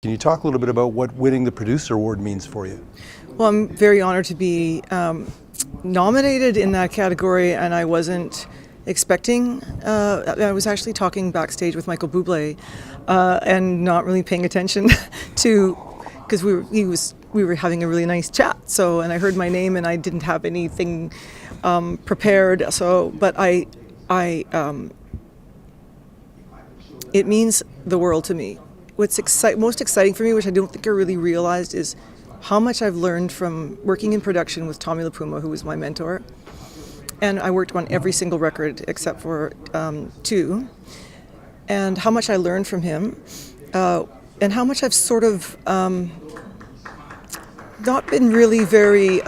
Can you talk a little bit about what winning the Producer Award means for you? Well, I'm very honored to be nominated in that category, and I wasn't expecting. I was actually talking backstage with Michael Bublé and not really paying attention to, because we were having a really nice chat. So, and I heard my name, and I didn't have anything prepared. So, but it means the world to me. What's most exciting for me, which I don't think I really realized, is how much I've learned from working in production with Tommy LaPuma, who was my mentor. And I worked on every single record except for two. And how much I learned from him, and how much I've sort of not been really very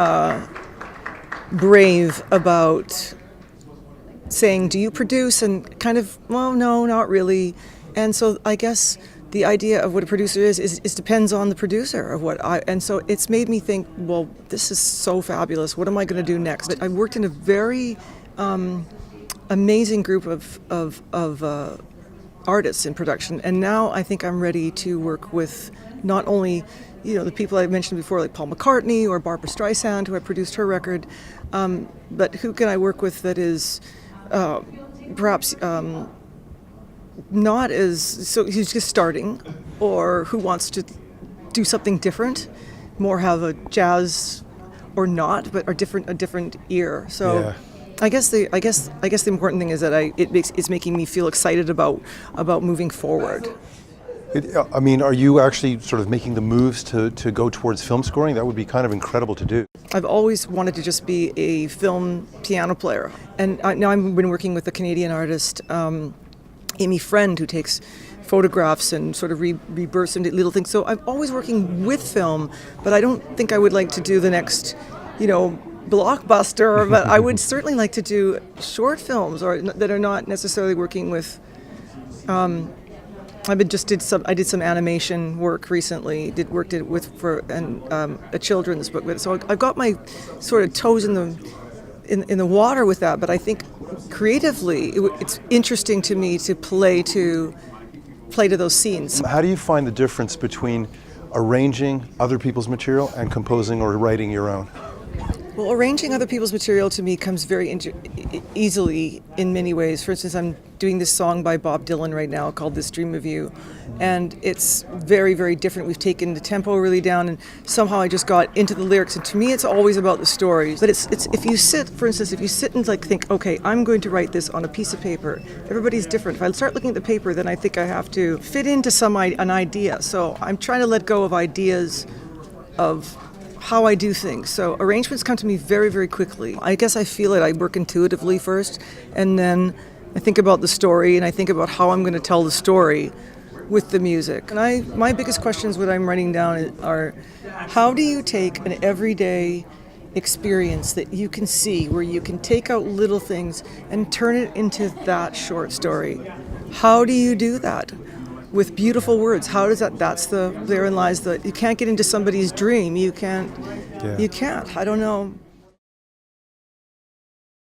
brave about saying, do you produce? And kind of, well, no, not really. And so I guess the idea of what a producer is depends on the producer of and so it's made me think, well, this is so fabulous. What am I going to do next? But I worked in a very amazing group of artists in production, and now I think I'm ready to work with not only the people I mentioned before, like Paul McCartney or Barbra Streisand, who I produced her record, but who can I work with that is perhaps not as, so who's just starting, or who wants to do something different, more have a jazz or not, but a different ear. So yeah. I guess the important thing is that it's making me feel excited about moving forward. Are you actually sort of making the moves to go towards film scoring? That would be kind of incredible to do. I've always wanted to just be a film piano player, and now I've been working with a Canadian artist, Amy Friend, who takes photographs and sort of rebirths into little things. So I'm always working with film, but I don't think I would like to do the next, blockbuster. But I would certainly like to do short films that are not necessarily working with. I did some animation work recently. Worked it with a children's book. So I've got my sort of toes in the water with that, but I think creatively it's interesting to me to play to those scenes. How do you find the difference between arranging other people's material and composing or writing your own? Well, arranging other people's material to me comes very easily in many ways. For instance, I'm doing this song by Bob Dylan right now called This Dream of You, and it's very, very different. We've taken the tempo really down, and somehow I just got into the lyrics, and to me it's always about the stories. But it's if you sit and think, okay, I'm going to write this on a piece of paper, everybody's different. If I start looking at the paper, then I think I have to fit into an idea. So I'm trying to let go of ideas of how I do things. So arrangements come to me very, very quickly. I guess I feel it. I work intuitively first, and then I think about the story, and I think about how I'm going to tell the story with the music. And my biggest questions when I'm writing down are, how do you take an everyday experience that you can see, where you can take out little things and turn it into that short story? How do you do that? With beautiful words. How does that? Therein lies you can't get into somebody's dream. You can't. I don't know.